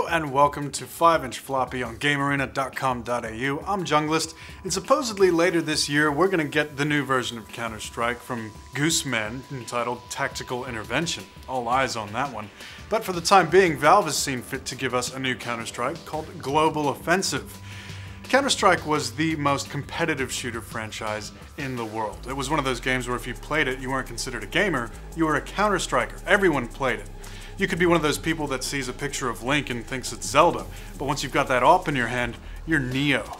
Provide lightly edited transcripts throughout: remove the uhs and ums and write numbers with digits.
and welcome to 5-inch Floppy on GameArena.com.au. I'm Junglist, and supposedly later this year we're gonna get the new version of Counter-Strike from Gooseman entitled Tactical Intervention. All eyes on that one. But for the time being, Valve has seen fit to give us a new Counter-Strike called Global Offensive. Counter-Strike was the most competitive shooter franchise in the world. It was one of those games where if you played it, you weren't considered a gamer, you were a Counter-Striker. Everyone played it. You could be one of those people that sees a picture of Link and thinks it's Zelda, but once you've got that AWP in your hand, you're Neo.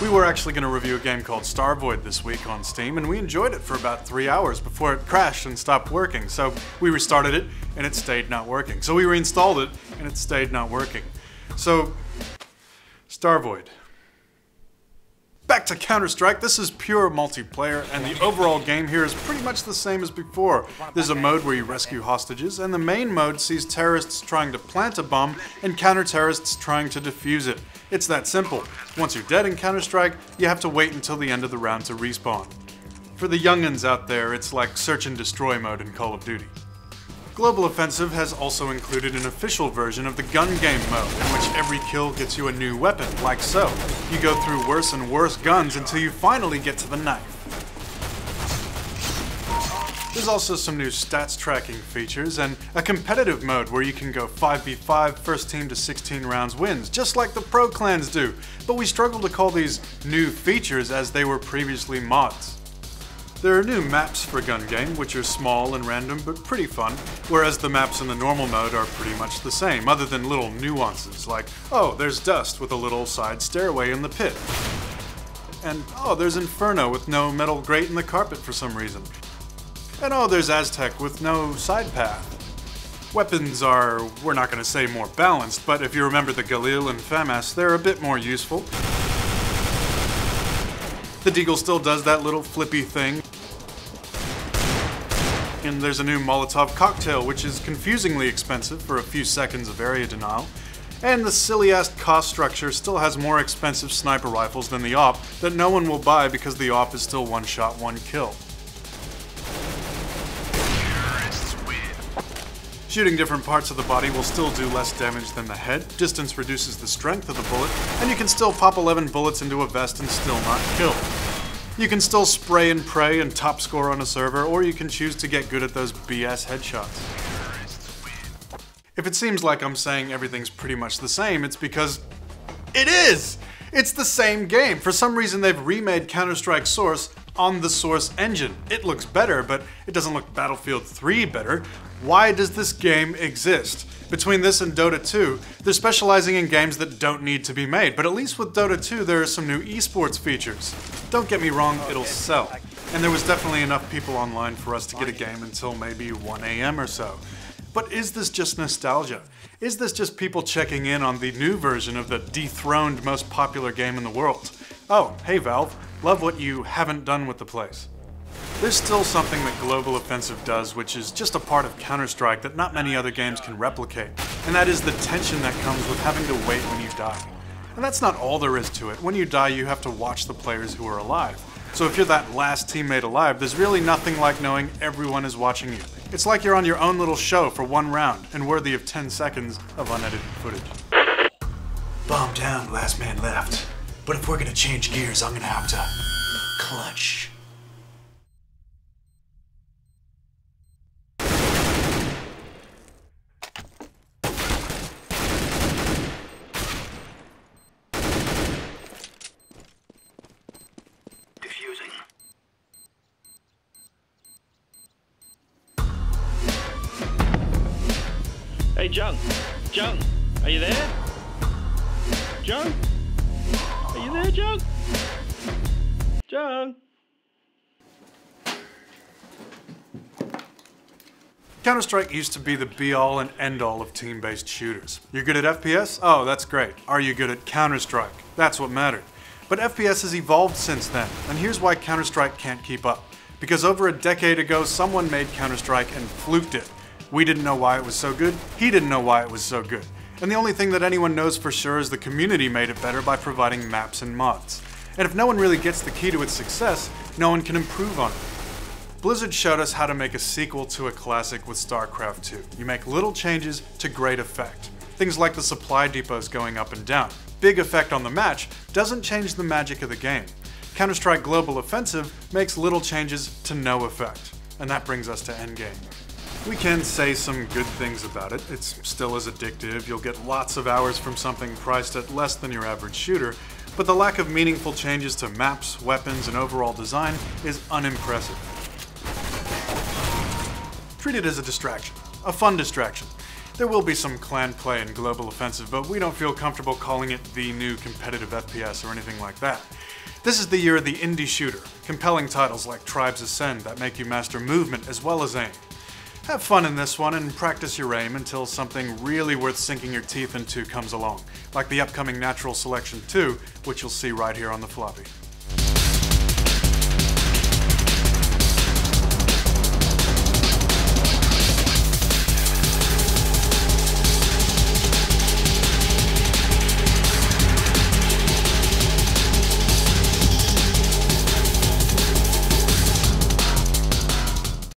We were actually going to review a game called Starvoid this week on Steam, and we enjoyed it for about 3 hours before it crashed and stopped working. So we restarted it, and it stayed not working. So we reinstalled it, and it stayed not working. So, Starvoid. Back to Counter-Strike, this is pure multiplayer, and the overall game here is pretty much the same as before. There's a mode where you rescue hostages, and the main mode sees terrorists trying to plant a bomb and counter-terrorists trying to defuse it. It's that simple. Once you're dead in Counter-Strike, you have to wait until the end of the round to respawn. For the young'uns out there, it's like search and destroy mode in Call of Duty. Global Offensive has also included an official version of the gun game mode, in which every kill gets you a new weapon, like so. You go through worse and worse guns until you finally get to the knife. There's also some new stats tracking features and a competitive mode where you can go 5v5, first team to 16 rounds wins, just like the pro clans do, but we struggle to call these new features as they were previously mods. There are new maps for Gun Game, which are small and random but pretty fun, whereas the maps in the normal mode are pretty much the same, other than little nuances like, oh, there's Dust with a little side stairway in the pit. And oh, there's Inferno with no metal grate in the carpet for some reason. And oh, there's Aztec with no side path. Weapons are, we're not going to say more balanced, but if you remember the Galil and FAMAS, they're a bit more useful. The Deagle still does that little flippy thing. And there's a new Molotov cocktail, which is confusingly expensive for a few seconds of area denial. And the silly-ass cost structure still has more expensive sniper rifles than the AWP that no one will buy because the AWP is still one shot, one kill. Shooting different parts of the body will still do less damage than the head, distance reduces the strength of the bullet, and you can still pop 11 bullets into a vest and still not kill. You can still spray and pray and top score on a server, or you can choose to get good at those BS headshots. If it seems like I'm saying everything's pretty much the same, it's because it is! It's the same game. For some reason they've remade Counter-Strike Source on the Source engine. It looks better, but it doesn't look Battlefield 3 better. Why does this game exist? Between this and Dota 2, they're specializing in games that don't need to be made, but at least with Dota 2 there are some new esports features. Don't get me wrong, it'll sell. And there was definitely enough people online for us to get a game until maybe 1 AM or so. But is this just nostalgia? Is this just people checking in on the new version of the dethroned most popular game in the world? Oh, hey Valve, love what you haven't done with the place. There's still something that Global Offensive does, which is just a part of Counter-Strike that not many other games can replicate, and that is the tension that comes with having to wait when you die. And that's not all there is to it. When you die, you have to watch the players who are alive. So if you're that last teammate alive, there's really nothing like knowing everyone is watching you. It's like you're on your own little show for one round, and worthy of 10 seconds of unedited footage. Bomb down, last man left. But if we're gonna change gears, I'm gonna have to clutch. Diffusing. Hey, Jung! Jung! Are you there? Jung? Are you there, Jung? Jung? Counter-Strike used to be the be-all and end-all of team-based shooters. You're good at FPS? Oh, that's great. Are you good at Counter-Strike? That's what mattered. But FPS has evolved since then, and here's why Counter-Strike can't keep up. Because over a decade ago, someone made Counter-Strike and fluked it. We didn't know why it was so good, he didn't know why it was so good. And the only thing that anyone knows for sure is the community made it better by providing maps and mods. And if no one really gets the key to its success, no one can improve on it. Blizzard showed us how to make a sequel to a classic with StarCraft 2. You make little changes to great effect. Things like the supply depots going up and down. Big effect on the match doesn't change the magic of the game. Counter-Strike Global Offensive makes little changes to no effect. And that brings us to Endgame. We can say some good things about it. It's still as addictive, you'll get lots of hours from something priced at less than your average shooter, but the lack of meaningful changes to maps, weapons, and overall design is unimpressive. Treat it as a distraction, a fun distraction. There will be some clan play in Global Offensive, but we don't feel comfortable calling it the new competitive FPS or anything like that. This is the year of the indie shooter, compelling titles like Tribes Ascend that make you master movement as well as aim. Have fun in this one and practice your aim until something really worth sinking your teeth into comes along, like the upcoming Natural Selection 2, which you'll see right here on the Floppy.